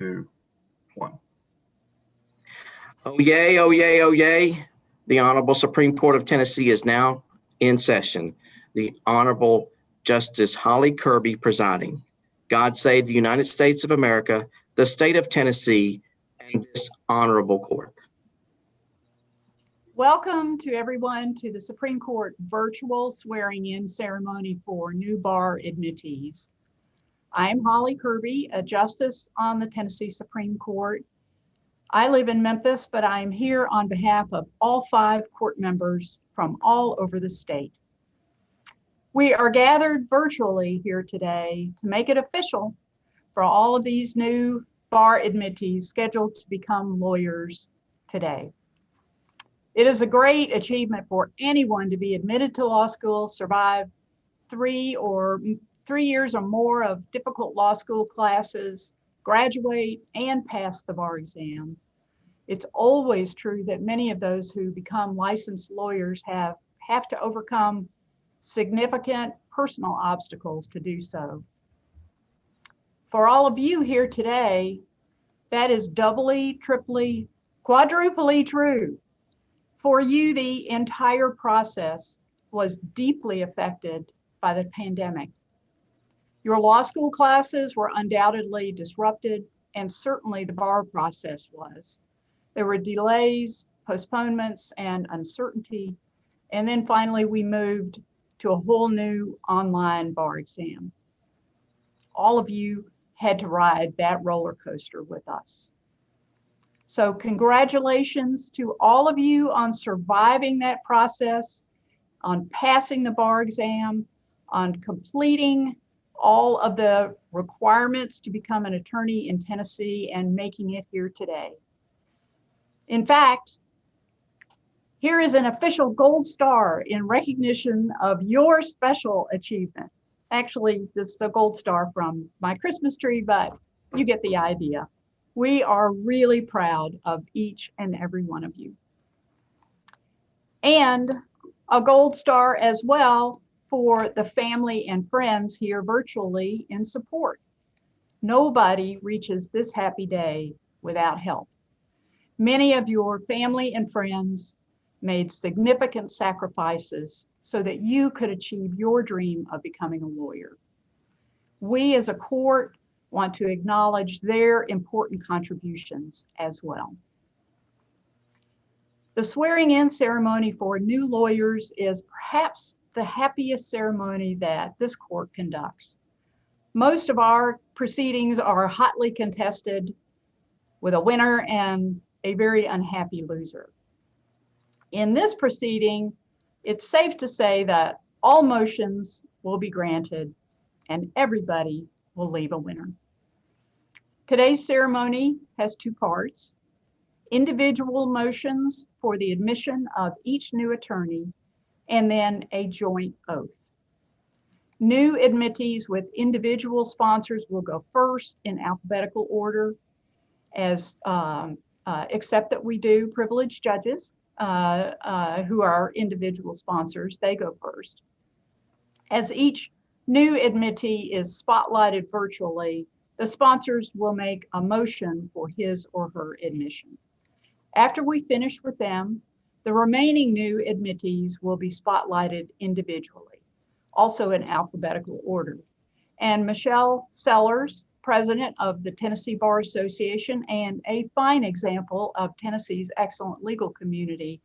2, 1. Oh, yay, oh, yay, oh, yay. The Honorable Supreme Court of Tennessee is now in session. The Honorable Justice Holly Kirby presiding. God save the United States of America, the state of Tennessee, and this honorable court. Welcome to everyone to the Supreme Court virtual swearing-in ceremony for new bar admittees. I'm Holly Kirby, a justice on the Tennessee Supreme Court. I live in Memphis, but I'm here on behalf of all 5 court members from all over the state. We are gathered virtually here today to make it official for all of these new bar admittees scheduled to become lawyers today. It is a great achievement for anyone to be admitted to law school, survive 3 years or more of difficult law school classes, graduate, and pass the bar exam. It's always true that many of those who become licensed lawyers have to overcome significant personal obstacles to do so. For all of you here today, that is doubly, triply, quadruply true. For you, the entire process was deeply affected by the pandemic. Your law school classes were undoubtedly disrupted, and certainly the bar process was. There were delays, postponements, and uncertainty. And then finally, we moved to a whole new online bar exam. All of you had to ride that roller coaster with us. So congratulations to all of you on surviving that process, on passing the bar exam, on completing all of the requirements to become an attorney in Tennessee and making it here today. In fact, here is an official gold star in recognition of your special achievement. Actually, this is a gold star from my Christmas tree, but you get the idea. We are really proud of each and every one of you. And a gold star as well for the family and friends here virtually in support. Nobody reaches this happy day without help. Many of your family and friends made significant sacrifices so that you could achieve your dream of becoming a lawyer. We as a court want to acknowledge their important contributions as well. The swearing-in ceremony for new lawyers is perhaps the happiest ceremony that this court conducts. Most of our proceedings are hotly contested with a winner and a very unhappy loser. In this proceeding, it's safe to say that all motions will be granted and everybody will leave a winner. Today's ceremony has 2 parts: individual motions for the admission of each new attorney, and then a joint oath. New admittees with individual sponsors will go first in alphabetical order, as except that we do privileged judges who are individual sponsors, they go first. As each new admittee is spotlighted virtually, the sponsors will make a motion for his or her admission. After we finish with them, the remaining new admittees will be spotlighted individually, also in alphabetical order. And Michelle Sellers, president of the Tennessee Bar Association and a fine example of Tennessee's excellent legal community,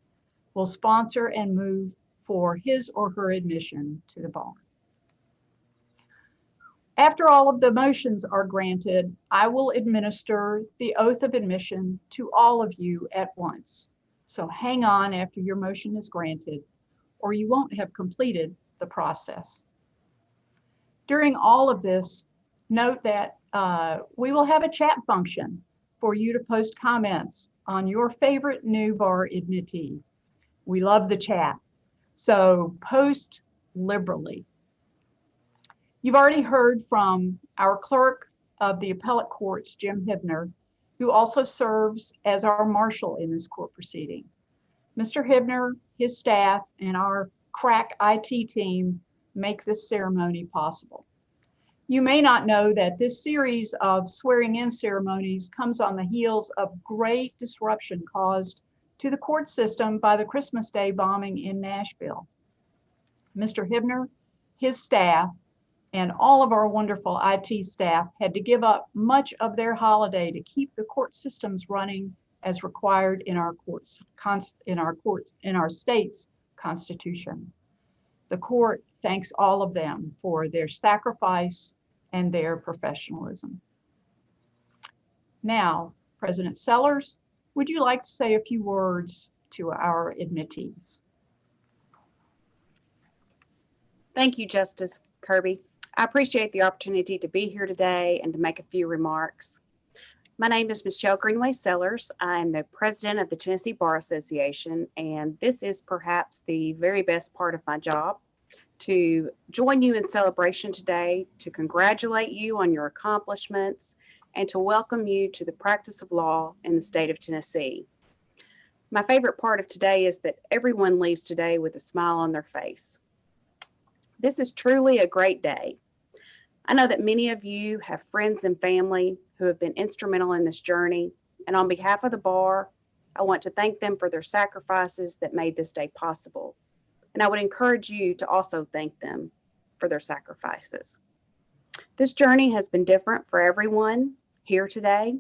will sponsor and move for his or her admission to the bar. After all of the motions are granted, I will administer the oath of admission to all of you at once. So hang on after your motion is granted, or you won't have completed the process. During all of this, note that we will have a chat function for you to post comments on your favorite new bar admittee. We love the chat, so post liberally. You've already heard from our clerk of the appellate courts, Jim Hibner, who also serves as our marshal in this court proceeding. Mr. Hibner, his staff, and our crack IT team make this ceremony possible. You may not know that this series of swearing-in ceremonies comes on the heels of great disruption caused to the court system by the Christmas Day bombing in Nashville. Mr. Hibner, his staff, and all of our wonderful IT staff had to give up much of their holiday to keep the court systems running as required in our state's constitution. The court thanks all of them for their sacrifice and their professionalism. Now, President Sellers, would you like to say a few words to our admittees? Thank you, Justice Kirby. I appreciate the opportunity to be here today and to make a few remarks. My name is Michelle Greenway Sellers. I'm the president of the Tennessee Bar Association, and this is perhaps the very best part of my job, to join you in celebration today, to congratulate you on your accomplishments, and to welcome you to the practice of law in the state of Tennessee. My favorite part of today is that everyone leaves today with a smile on their face. This is truly a great day. I know that many of you have friends and family who have been instrumental in this journey, and on behalf of the bar, I want to thank them for their sacrifices that made this day possible. And I would encourage you to also thank them for their sacrifices. This journey has been different for everyone here today.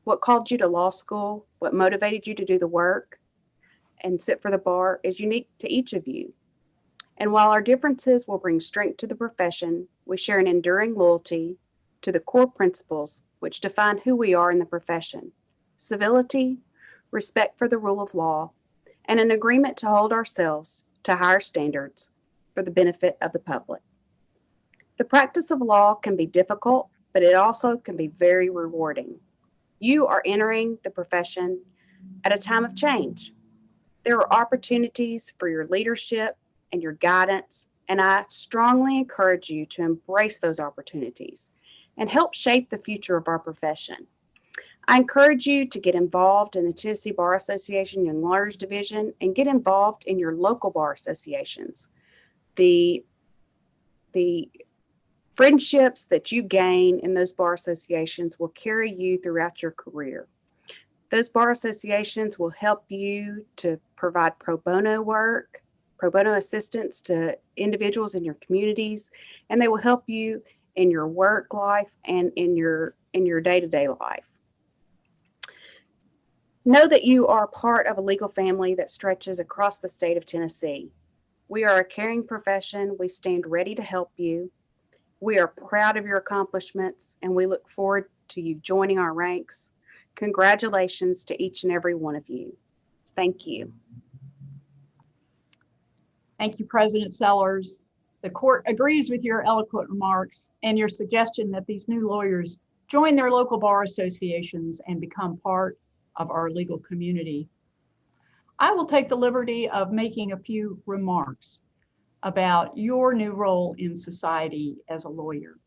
What called you to law school, what motivated you to do the work and sit for the bar is unique to each of you. And while our differences will bring strength to the profession, we share an enduring loyalty to the core principles which define who we are in the profession: civility, respect for the rule of law, and an agreement to hold ourselves to higher standards for the benefit of the public. The practice of law can be difficult, but it also can be very rewarding. You are entering the profession at a time of change. There are opportunities for your leadership and your guidance, and I strongly encourage you to embrace those opportunities and help shape the future of our profession. I encourage you to get involved in the Tennessee Bar Association Young Lawyers Division and get involved in your local bar associations. The friendships that you gain in those bar associations will carry you throughout your career. Those bar associations will help you to provide pro bono work, pro bono assistance to individuals in your communities, and they will help you in your work life and in your day-to-day life. Know that you are part of a legal family that stretches across the state of Tennessee. We are a caring profession. We stand ready to help you. We are proud of your accomplishments, and we look forward to you joining our ranks. Congratulations to each and every one of you. Thank you. Thank you, President Sellers. The court agrees with your eloquent remarks and your suggestion that these new lawyers join their local bar associations and become part of our legal community. I will take the liberty of making a few remarks about your new role in society as a lawyer.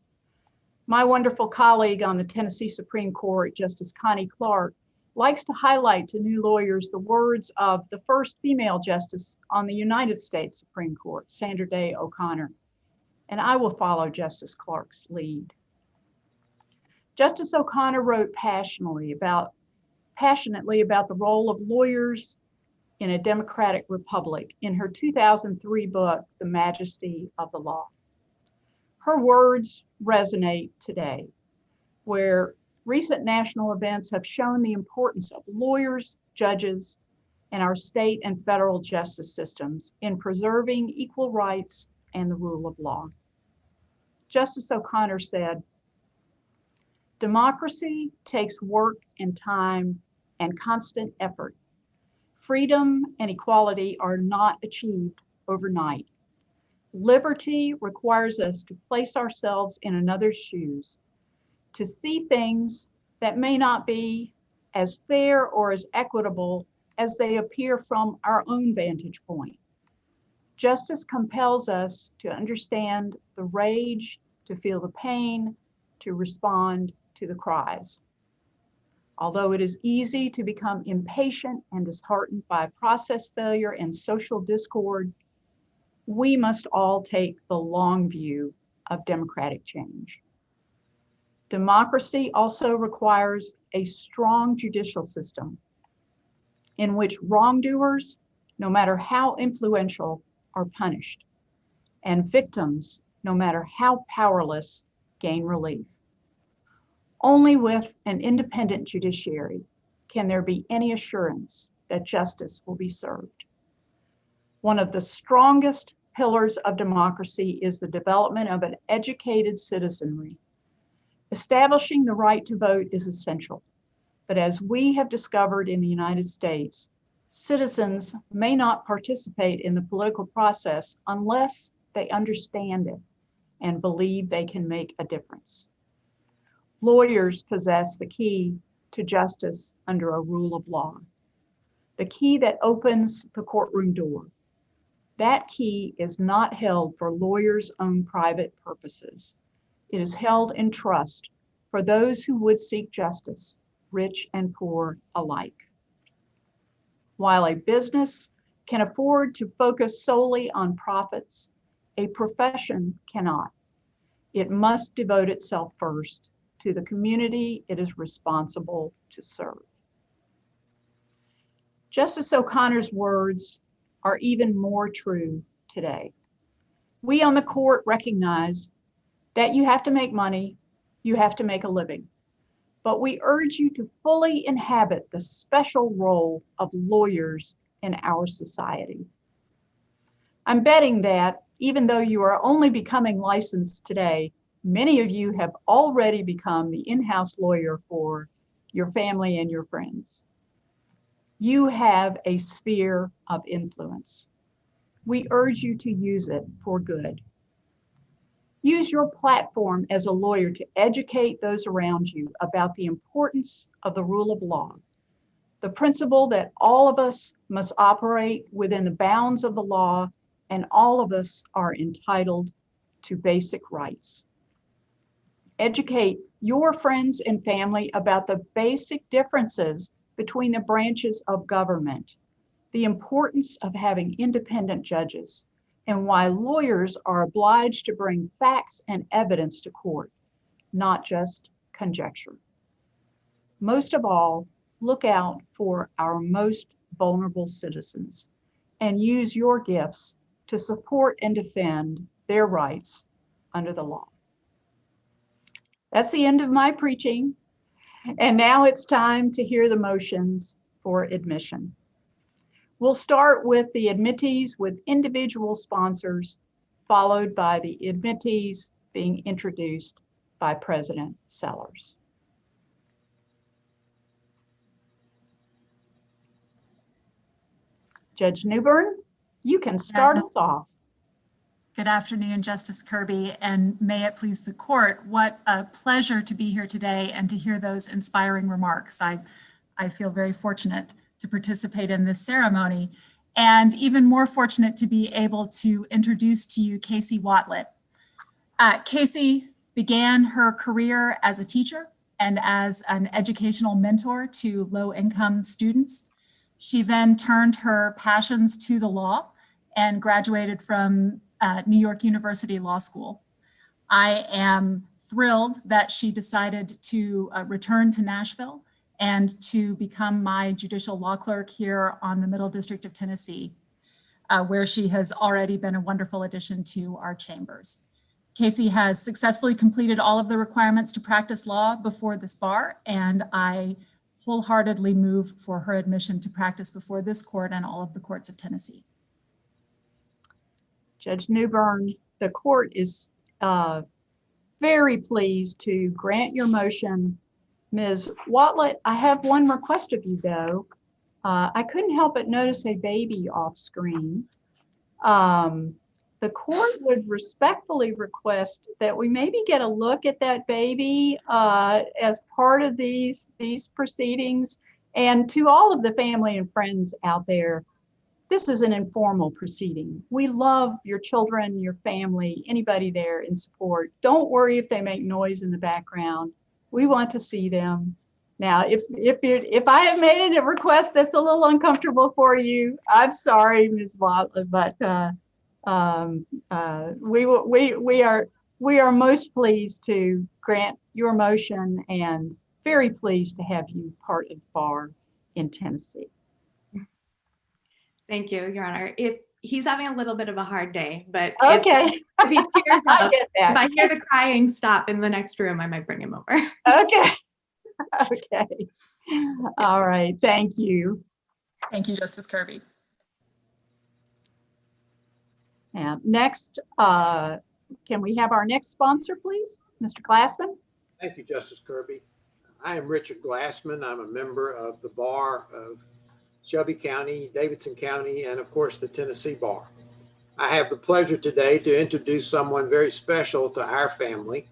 My wonderful colleague on the Tennessee Supreme Court, Justice Connie Clark, likes to highlight to new lawyers the words of the first female justice on the United States Supreme Court, Sandra Day O'Connor, and I will follow Justice Clark's lead. Justice O'Connor wrote passionately about the role of lawyers in a democratic republic in her 2003 book, The Majesty of the Law. Her words resonate today, where recent national events have shown the importance of lawyers, judges, and our state and federal justice systems in preserving equal rights and the rule of law. Justice O'Connor said, "Democracy takes work and time and constant effort. Freedom and equality are not achieved overnight. Liberty requires us to place ourselves in another's shoes, to see things that may not be as fair or as equitable as they appear from our own vantage point. Justice compels us to understand the rage, to feel the pain, to respond to the cries. Although it is easy to become impatient and disheartened by process failure and social discord, we must all take the long view of democratic change. Democracy also requires a strong judicial system in which wrongdoers, no matter how influential, are punished, and victims, no matter how powerless, gain relief. Only with an independent judiciary can there be any assurance that justice will be served. One of the strongest pillars of democracy is the development of an educated citizenry. Establishing the right to vote is essential, but as we have discovered in the United States, citizens may not participate in the political process unless they understand it and believe they can make a difference. Lawyers possess the key to justice under a rule of law, the key that opens the courtroom door. That key is not held for lawyers' own private purposes. It is held in trust for those who would seek justice, rich and poor alike. While a business can afford to focus solely on profits, a profession cannot. It must devote itself first to the community it is responsible to serve. Justice O'Connor's words are even more true today. We on the court recognize that you have to make money, you have to make a living, but we urge you to fully inhabit the special role of lawyers in our society. I'm betting that even though you are only becoming licensed today, many of you have already become the in-house lawyer for your family and your friends. You have a sphere of influence. We urge you to use it for good. Use your platform as a lawyer to educate those around you about the importance of the rule of law, the principle that all of us must operate within the bounds of the law and all of us are entitled to basic rights. Educate your friends and family about the basic differences between the branches of government, the importance of having independent judges, and why lawyers are obliged to bring facts and evidence to court, not just conjecture. Most of all, look out for our most vulnerable citizens and use your gifts to support and defend their rights under the law. That's the end of my preaching. And now it's time to hear the motions for admission. We'll start with the admittees with individual sponsors, followed by the admittees being introduced by President Sellers. Judge Newbern, you can start us off. Good afternoon, Justice Kirby, and may it please the court. What a pleasure to be here today and to hear those inspiring remarks. I feel very fortunate to participate in this ceremony, and even more fortunate to be able to introduce to you Casey Watlett. Casey began her career as a teacher and as an educational mentor to low-income students. She then turned her passions to the law and graduated from New York University Law School. I am thrilled that she decided to return to Nashville and to become my judicial law clerk here on the Middle District of Tennessee, where she has already been a wonderful addition to our chambers. Casey has successfully completed all of the requirements to practice law before this bar, and I wholeheartedly move for her admission to practice before this court and all of the courts of Tennessee. Judge Newbern, the court is very pleased to grant your motion. Ms. Watlett, I have one request of you though. I couldn't help but notice a baby off screen. The court would respectfully request that we maybe get a look at that baby as part of these proceedings. And to all of the family and friends out there, this is an informal proceeding. We love your children, your family, anybody there in support. Don't worry if they make noise in the background. We want to see them. Now, if I have made it a request that's a little uncomfortable for you, I'm sorry, Ms. Watlett, but we are most pleased to grant your motion and very pleased to have you part of the bar in Tennessee. Thank you, Your Honor. If he's having a little bit of a hard day, but Okay. if he cheers I up, get that. if I hear the crying stop in the next room, I might bring him over. Okay. Okay. All right. Thank you. Thank you, Justice Kirby. And next, can we have our next sponsor, please? Mr. Glassman? Thank you, Justice Kirby. I am Richard Glassman. I'm a member of the Bar of Shelby County, Davidson County, and of course the Tennessee Bar. I have the pleasure today to introduce someone very special to our family,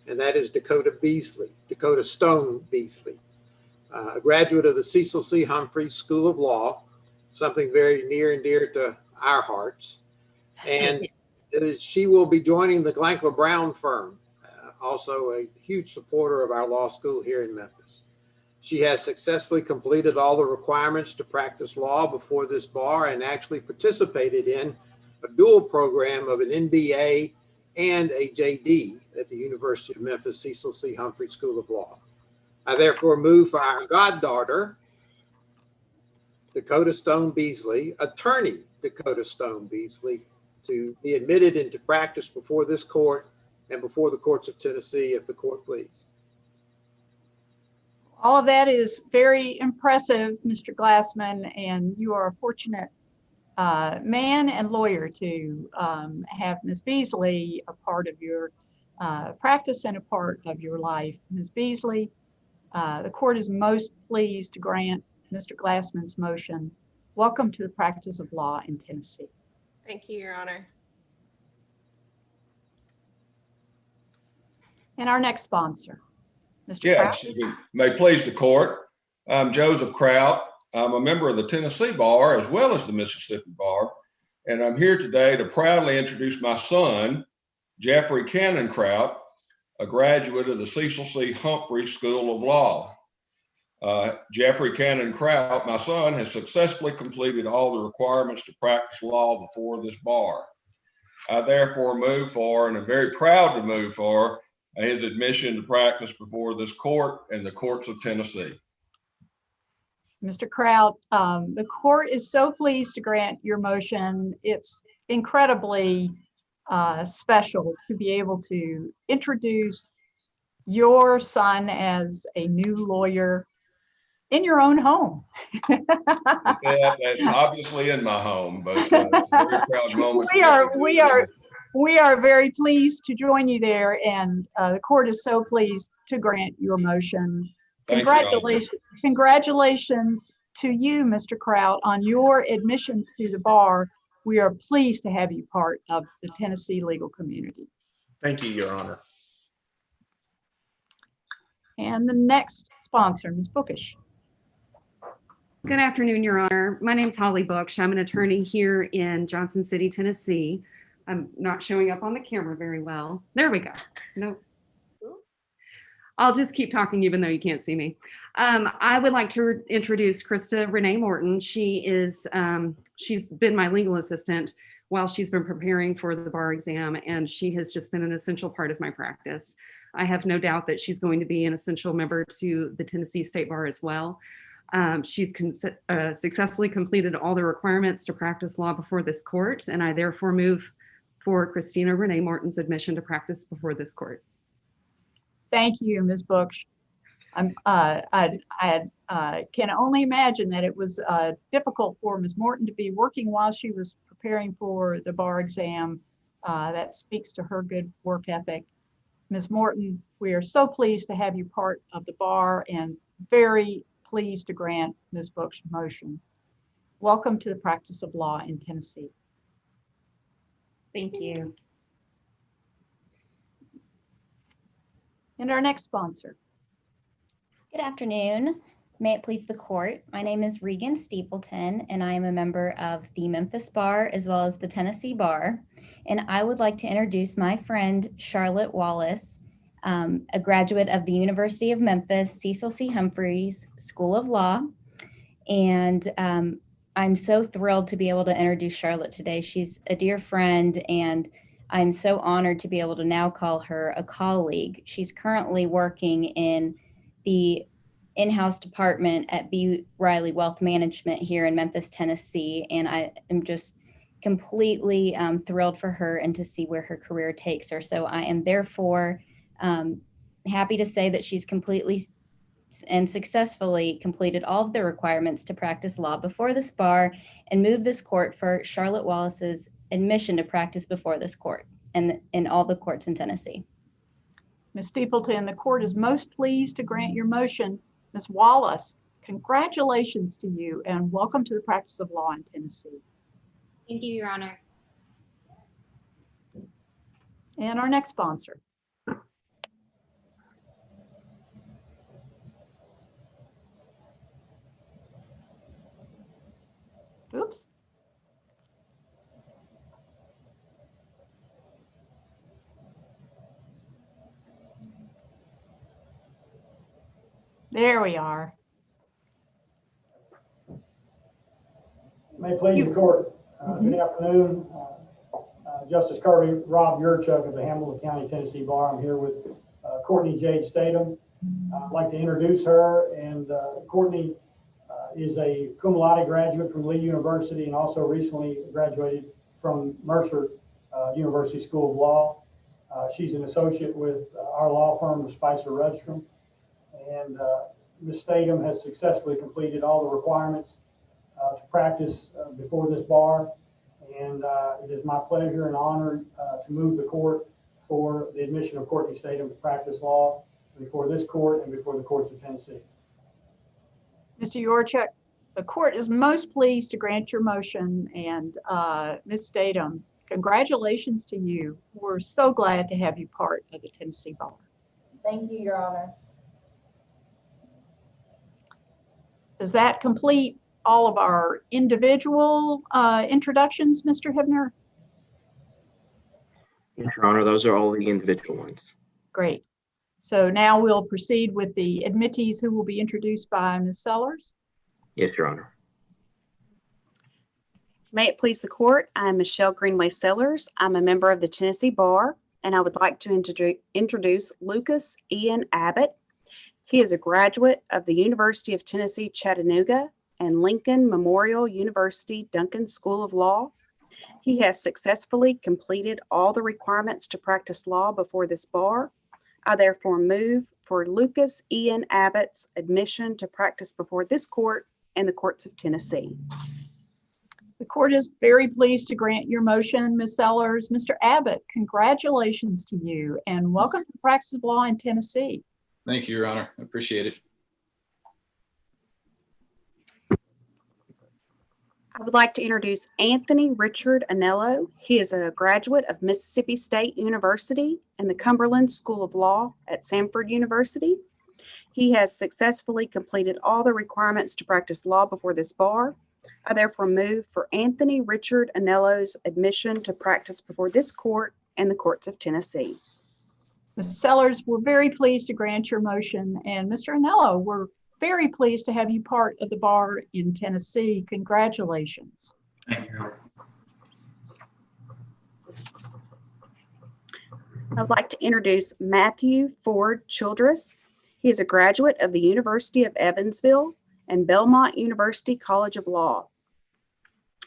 and that is Dakota Beasley, Dakota Stone Beasley, a graduate of the Cecil C. Humphreys School of Law, something very near and dear to our hearts. And she will be joining the Glankler Brown firm, also a huge supporter of our law school here in Memphis. She has successfully completed all the requirements to practice law before this bar and actually participated in a dual program of an MBA and a JD at the University of Memphis Cecil C. Humphrey School of Law. I therefore move for our goddaughter, Dakota Stone Beasley, attorney Dakota Stone Beasley, to be admitted into practice before this court and before the courts of Tennessee, if the court please. All of that is very impressive, Mr. Glassman, and you are a fortunate man and lawyer to have Ms. Beasley a part of your practice and a part of your life. Ms. Beasley, the court is most pleased to grant Mr. Glassman's motion. Welcome to the practice of law in Tennessee. Thank you, Your Honor. And our next sponsor, Mr. Kraut. Yes, if it may please the court. I'm Joseph Kraut. I'm a member of the Tennessee Bar as well as the Mississippi Bar. And I'm here today to proudly introduce my son, Jeffrey Cannon Kraut, a graduate of the Cecil C. Humphrey School of Law. Jeffrey Cannon Kraut, my son, has successfully completed all the requirements to practice law before this bar. I therefore move for, and I'm very proud to move for, his admission to practice before this court and the courts of Tennessee. Mr. Kraut, the court is so pleased to grant your motion. It's incredibly special to be able to introduce your son as a new lawyer in your own home. Yeah, that's obviously in my home, but it's a very proud moment. We are very pleased to join you there, and the court is so pleased to grant your motion. Congratulations to you, Mr. Kraut, on your admission to the bar. We are pleased to have you part of the Tennessee legal community. Thank you, Your Honor. And the next sponsor, Ms. Bookish. Good afternoon, Your Honor. My name is Holly Bookish. I'm an attorney here in Johnson City, Tennessee. I'm not showing up on the camera very well. There we go. No. I'll just keep talking even though you can't see me. I would like to introduce Krista Renee Morton. She's been my legal assistant while she's been preparing for the bar exam, and she has just been an essential part of my practice. I have no doubt that she's going to be an essential member to the Tennessee State Bar as well. She's successfully completed all the requirements to practice law before this court, and I therefore move for Christina Renee Morton's admission to practice before this court. Thank you, Ms. Bookish. I can only imagine that it was difficult for Ms. Morton to be working while she was preparing for the bar exam. That speaks to her good work ethic. Ms. Morton, we are so pleased to have you part of the bar and very pleased to grant Ms. Book's motion. Welcome to the practice of law in Tennessee. Thank you. And our next sponsor. Good afternoon. May it please the court. My name is Regan Steepleton, and I am a member of the Memphis Bar as well as the Tennessee Bar. And I would like to introduce my friend, Charlotte Wallace, a graduate of the University of Memphis Cecil C. Humphreys School of Law. And I'm so thrilled to be able to introduce Charlotte today. She's a dear friend, and I'm so honored to be able to now call her a colleague. She's currently working in the in-house department at B. Riley Wealth Management here in Memphis, Tennessee, and I am just completely thrilled for her and to see where her career takes her. So I am therefore happy to say that she's completely and successfully completed all of the requirements to practice law before this bar and move this court for Charlotte Wallace's admission to practice before this court and in all the courts in Tennessee. Ms. Steepleton, the court is most pleased to grant your motion. Ms. Wallace, congratulations to you and welcome to the practice of law in Tennessee. Thank you, Your Honor. And our next sponsor. Oops. There we are. May it please the court. Good afternoon. Justice Kirby, Rob Yurchuk of the Hamilton County, Tennessee Bar. I'm here with Courtney Jade Statham. I'd like to introduce her. And Courtney is a cum laude graduate from Lee University and also recently graduated from Mercer University School of Law. She's an associate with our law firm, Spicer Rudstrom. And Ms. Statham has successfully completed all the requirements to practice before this bar. And it is my pleasure and honor to move the court for the admission of Courtney Statham to practice law before this court and before the courts of Tennessee. Mr. Yurchuk, the court is most pleased to grant your motion. And Ms. Statham, congratulations to you. We're so glad to have you part of the Tennessee Bar. Thank you, Your Honor. Does that complete all of our individual introductions, Mr. Hibner? Yes, Your Honor, those are all the individual ones. Great. So now we'll proceed with the admittees who will be introduced by Ms. Sellers. Yes, Your Honor. May it please the court, I'm Michelle Greenway Sellers. I'm a member of the Tennessee Bar, and I would like to introduce Lucas Ian Abbott. He is a graduate of the University of Tennessee, Chattanooga, and Lincoln Memorial University Duncan School of Law. He has successfully completed all the requirements to practice law before this bar. I therefore move for Lucas Ian Abbott's admission to practice before this court and the courts of Tennessee. The court is very pleased to grant your motion, Ms. Sellers. Mr. Abbott, congratulations to you and welcome to the practice of law in Tennessee. Thank you, Your Honor. I appreciate it. I would like to introduce Anthony Richard Anello. He is a graduate of Mississippi State University and the Cumberland School of Law at Samford University. He has successfully completed all the requirements to practice law before this bar. I therefore move for Anthony Richard Anello's admission to practice before this court and the courts of Tennessee. Ms. Sellers, we're very pleased to grant your motion. And Mr. Anello, we're very pleased to have you part of the bar in Tennessee. Congratulations. Thank you. I'd like to introduce Matthew Ford Childress. He is a graduate of the University of Evansville and Belmont University College of Law.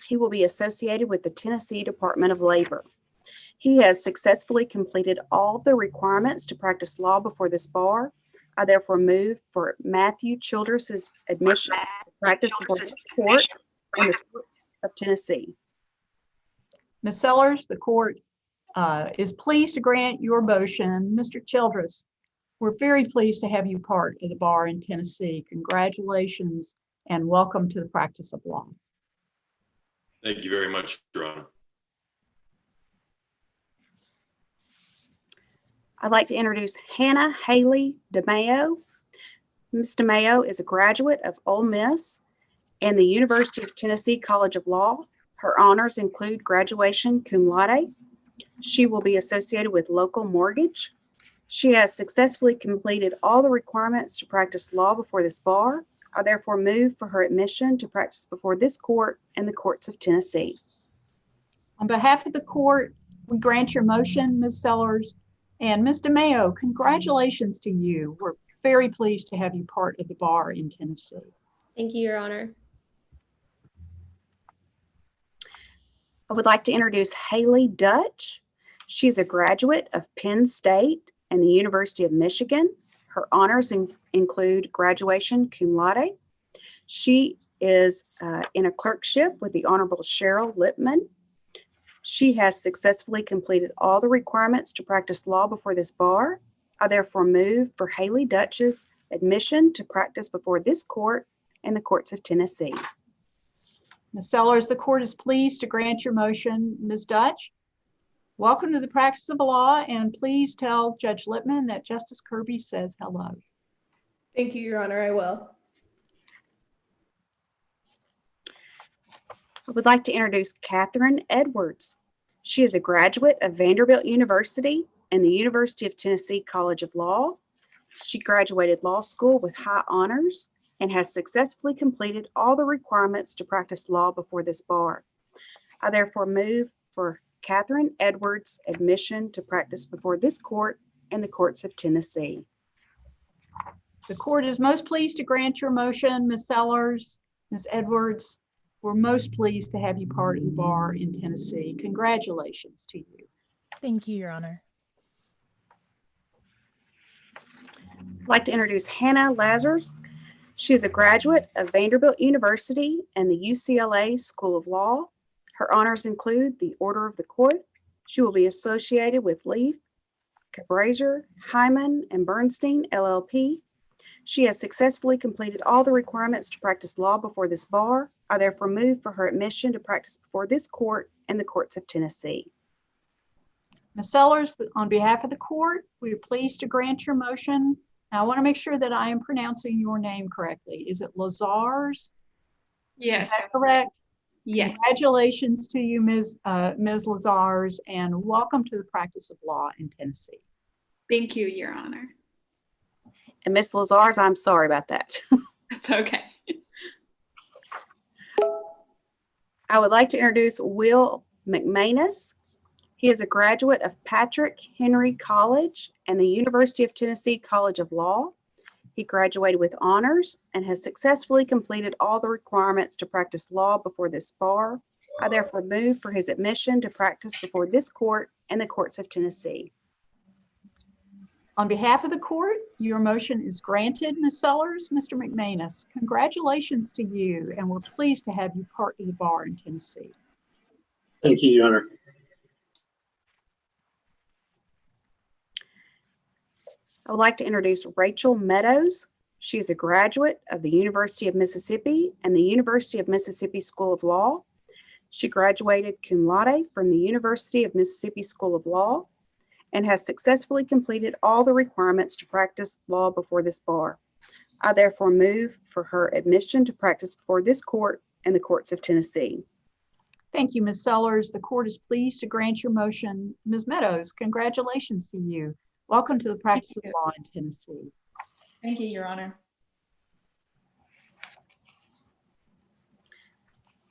He will be associated with the Tennessee Department of Labor. He has successfully completed all the requirements to practice law before this bar. I therefore move for Matthew Childress's admission to practice before this court and the courts of Tennessee. Ms. Sellers, the court is pleased to grant your motion. Mr. Childress, we're very pleased to have you part of the bar in Tennessee. Congratulations and welcome to the practice of law. Thank you very much, Your Honor. I'd like to introduce Hannah Hayley Demayo. Ms. Demayo is a graduate of Ole Miss and the University of Tennessee College of Law. Her honors include graduation cum laude. She will be associated with local mortgage. She has successfully completed all the requirements to practice law before this bar. I therefore move for her admission to practice before this court and the courts of Tennessee. On behalf of the court, We grant your motion, Ms. Sellers. And Ms. Demayo, congratulations to you. We're very pleased to have you part of the bar in Tennessee. Thank you, Your Honor. I would like to introduce Hayley Dutch. She's a graduate of Penn State and the University of Michigan. Her honors include graduation cum laude. She is in a clerkship with the Honorable Cheryl Lippman. She has successfully completed all the requirements to practice law before this bar. I therefore move for Hayley Dutch's admission to practice before this court and the courts of Tennessee. Ms. Sellers, the court is pleased to grant your motion. Ms. Dutch, welcome to the practice of law, and please tell Judge Lippman that Justice Kirby says hello. Thank you, Your Honor. I will. I would like to introduce Katherine Edwards. She is a graduate of Vanderbilt University and the University of Tennessee College of Law. She graduated law school with high honors and has successfully completed all the requirements to practice law before this bar. I therefore move for Katherine Edwards' admission to practice before this court and the courts of Tennessee. The court is most pleased to grant your motion, Ms. Sellers. Ms. Edwards, we're most pleased to have you part of the bar in Tennessee. Congratulations to you. Thank you, Your Honor. I'd like to introduce Hannah Lazarus. She is a graduate of Vanderbilt University and the UCLA School of Law. Her honors include the Order of the Court. She will be associated with Leaf, Cabraser, Hyman, and Bernstein, LLP. She has successfully completed all the requirements to practice law before this bar. I therefore move for her admission to practice before this court and the courts of Tennessee. Ms. Sellers, on behalf of the court, we are pleased to grant your motion. Now, I want to make sure that I am pronouncing your name correctly. Is it Lazarus? Yes. Is that correct? Yes. Congratulations to you, Ms. Lazarus, and welcome to the practice of law in Tennessee. Thank you, Your Honor. And Ms. Lazarus, I'm sorry about that. That's okay. I would like to introduce Will Mcmanus. He is a graduate of Patrick Henry College and the University of Tennessee College of Law. He graduated with honors and has successfully completed all the requirements to practice law before this bar. I therefore move for his admission to practice before this court and the courts of Tennessee. On behalf of the court, your motion is granted, Ms. Sellers. Mr. Mcmanus, congratulations to you, and we're pleased to have you part of the bar in Tennessee. Thank you, Your Honor. I would like to introduce Rachel Meadows. She is a graduate of the University of Mississippi and the University of Mississippi School of Law. She graduated cum laude from the University of Mississippi School of Law and has successfully completed all the requirements to practice law before this bar. I therefore move for her admission to practice before this court and the courts of Tennessee. Thank you, Ms. Sellers. The court is pleased to grant your motion. Ms. Meadows, congratulations to you. Welcome to the practice of law in Tennessee. Thank you, Your Honor.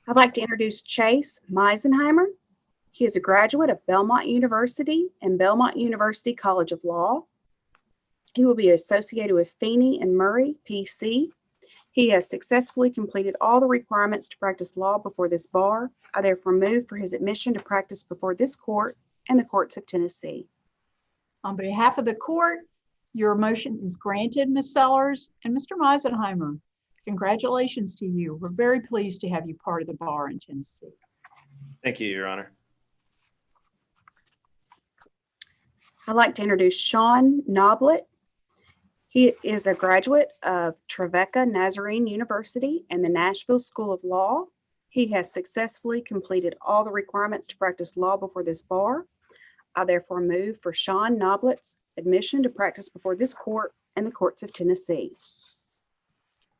I'd like to introduce Chase Meisenheimer. He is a graduate of Belmont University and Belmont University College of Law. He will be associated with Feeney and Murray, PC. He has successfully completed all the requirements to practice law before this bar. I therefore move for his admission to practice before this court and the courts of Tennessee. On behalf of the court, your motion is granted, Ms. Sellers. And Mr. Meisenheimer, congratulations to you. We're very pleased to have you part of the bar in Tennessee. Thank you, Your Honor. I'd like to introduce Sean Noblet. He is a graduate of Trevecca Nazarene University and the Nashville School of Law. He has successfully completed all the requirements to practice law before this bar. I therefore move for Sean Noblet's admission to practice before this court and the courts of Tennessee.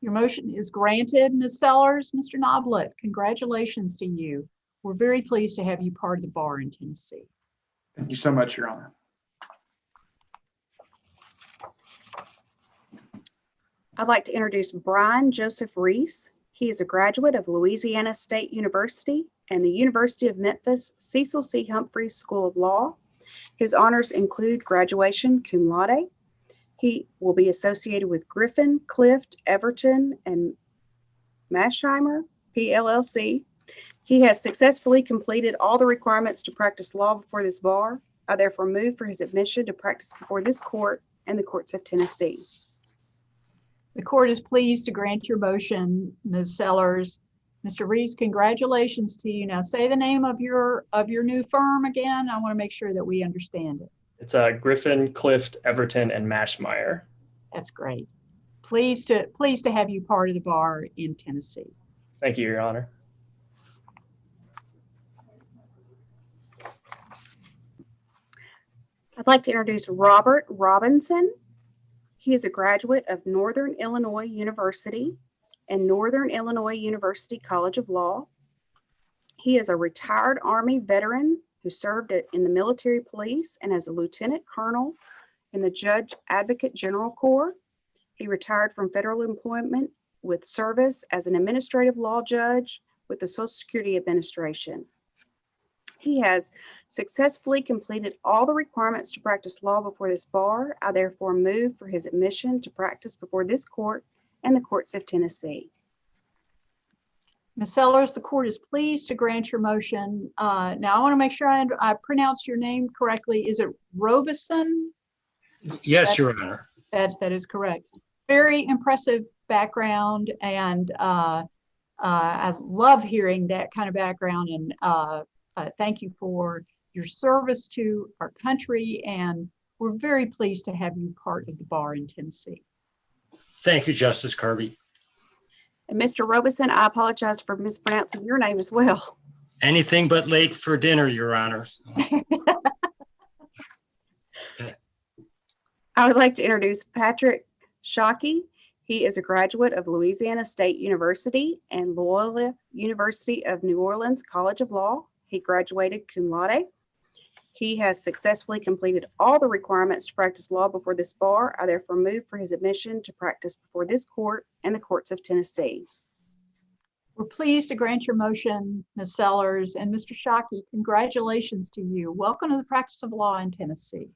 Your motion is granted, Ms. Sellers. Mr. Noblet, congratulations to you. We're very pleased to have you part of the bar in Tennessee. Thank you so much, Your Honor. I'd like to introduce Brian Joseph Reese. He is a graduate of Louisiana State University and the University of Memphis Cecil C. Humphreys School of Law. His honors include graduation cum laude. He will be associated with Griffin, Clift, Everton, and Meisenheimer, PLLC. He has successfully completed all the requirements to practice law before this bar. I therefore move for his admission to practice before this court and the courts of Tennessee. The court is pleased to grant your motion, Ms. Sellers. Mr. Reese, congratulations to you. Now say the name of your new firm again. I want to make sure that we understand it. It's Griffin, Clift, Everton, and Mashmeyer. That's great. Pleased to have you part of the bar in Tennessee. Thank you, Your Honor. I'd like to introduce Robert Robinson. He is a graduate of Northern Illinois University and Northern Illinois University College of Law. He is a retired Army veteran who served in the military police and as a lieutenant colonel in the Judge Advocate General Corps. He retired from federal employment with service as an administrative law judge with the Social Security Administration. He has successfully completed all the requirements to practice law before this bar. I therefore move for his admission to practice before this court and the courts of Tennessee. Ms. Sellers, the court is pleased to grant your motion. Now I want to make sure I pronounce your name correctly. Is it Robison? Yes, Your Honor. That is correct. Very impressive background, and I love hearing that kind of background, and thank you for your service to our country, and we're very pleased to have you part of the bar in Tennessee. Thank you, Justice Kirby. And Mr. Robison, I apologize for mispronouncing your name as well. Anything but late for dinner, Your Honor. I would like to introduce Patrick Shockey. He is a graduate of Louisiana State University and Loyola University of New Orleans College of Law. He graduated cum laude. He has successfully completed all the requirements to practice law before this bar. I therefore move for his admission to practice before this court and the courts of Tennessee. We're pleased to grant your motion, Ms. Sellers, and Mr. Shockey, congratulations to you. Welcome to the practice of law in Tennessee.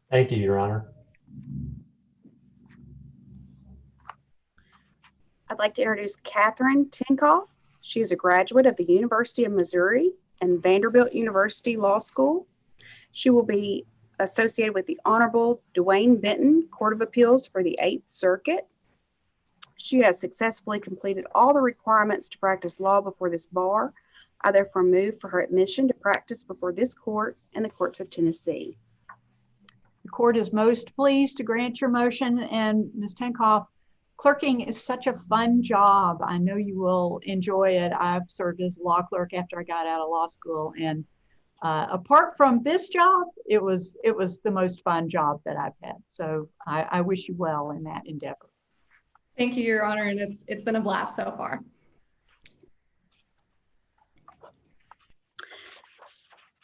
Thank you, Your Honor. I'd like to introduce Katherine Tenkoff. She is a graduate of the University of Missouri and Vanderbilt University Law School. She will be associated with the Honorable Dwayne Benton Court of Appeals for the 8th Circuit. She has successfully completed all the requirements to practice law before this bar. I therefore move for her admission to practice before this court and the courts of Tennessee. The court is most pleased to grant your motion, and Ms. Tenkoff, clerking is such a fun job. I know you will enjoy it. I've served as a law clerk after I got out of law school, and apart from this job, it was the most fun job that I've had. So I wish you well in that endeavor. Thank you, Your Honor, and it's been a blast so far.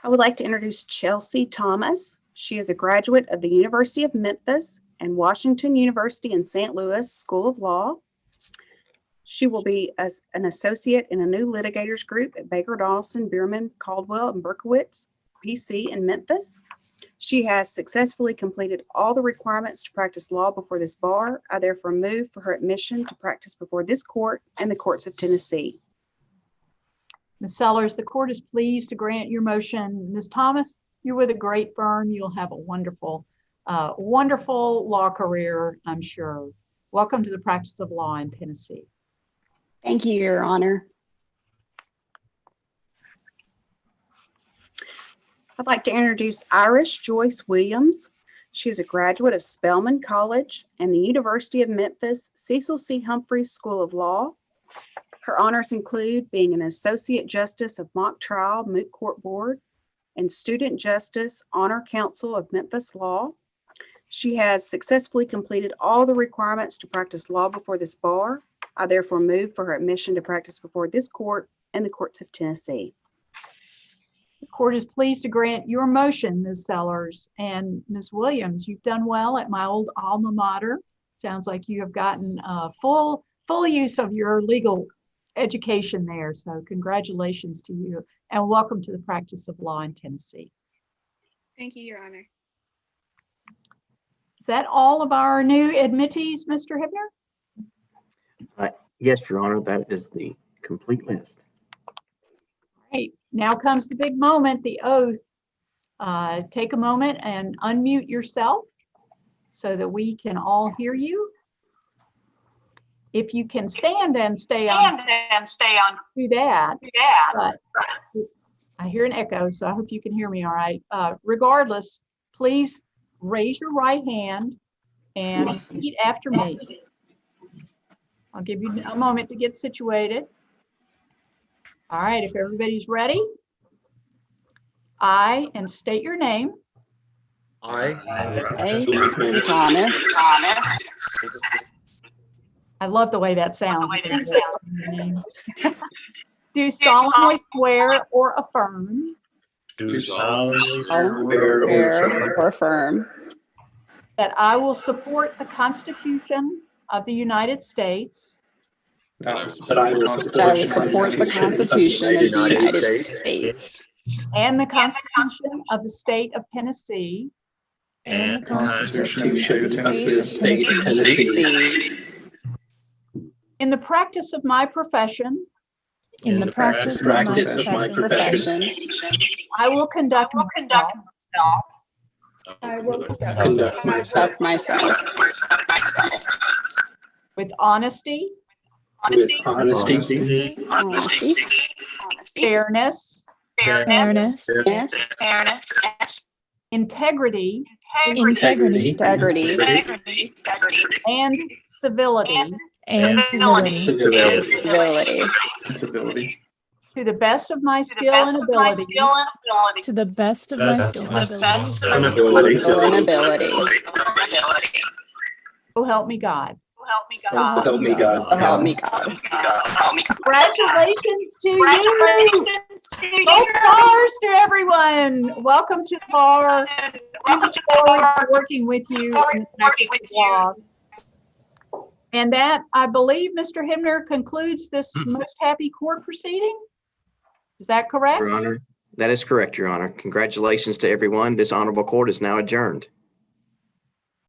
I would like to introduce Chelsea Thomas. She is a graduate of the University of Memphis and Washington University in St. Louis School of Law. She will be an associate in a new litigators group at Baker Dawson, Bierman, Caldwell, and Berkowitz, PC in Memphis. She has successfully completed all the requirements to practice law before this bar. I therefore move for her admission to practice before this court and the courts of Tennessee. Ms. Sellers, the court is pleased to grant your motion. Ms. Thomas, you're with a great firm. You'll have a wonderful law career, I'm sure. Welcome to the practice of law in Tennessee. Thank you, Your Honor. I'd like to introduce Iris Joyce Williams. She is a graduate of Spelman College and the University of Memphis Cecil C. Humphreys School of Law. Her honors include being an Associate Justice of Mock Trial Moot Court Board and Student Justice Honor Council of Memphis Law. She has successfully completed all the requirements to practice law before this bar. I therefore move for her admission to practice before this court and the courts of Tennessee. The court is pleased to grant your motion, Ms. Sellers. And Ms. Williams, you've done well at my old alma mater. Sounds like you have gotten full use of your legal education there. So congratulations to you and welcome to the practice of law in Tennessee. Thank you, Your Honor. Is that all of our new admittees, Mr. Hibner? Yes, Your Honor, that is the complete list. Right, now comes the big moment, the oath. Take a moment and unmute yourself so that we can all hear you. If you can stand and stay on, do that. But I hear an echo, so I hope you can hear me all right. Regardless, please raise your right hand and repeat after me. I'll give you a moment to get situated. All right, if everybody's ready, I, and state your name. I love the way that sounds. Do solemnly swear or affirm. Do solemnly swear or affirm That I will support the Constitution of the United States. that I will support the Constitution of the United States And the Constitution of the State of Tennessee. and the Constitution of the State of Tennessee. In the practice of my profession. In the practice of my profession. I will conduct myself. I will conduct myself. With honesty. Fairness. Integrity. And civility. To the best of my skill and ability. To the best of my skill and ability. So help me God. So help me God. Congratulations to you. Gold stars to everyone. Welcome to the bar. We look forward to working with you in the practice of law. And that, I believe, Mr. Hibner, concludes this most happy court proceeding. Is that correct? Your Honor, that is correct, Your Honor. Congratulations to everyone. This honorable court is now adjourned.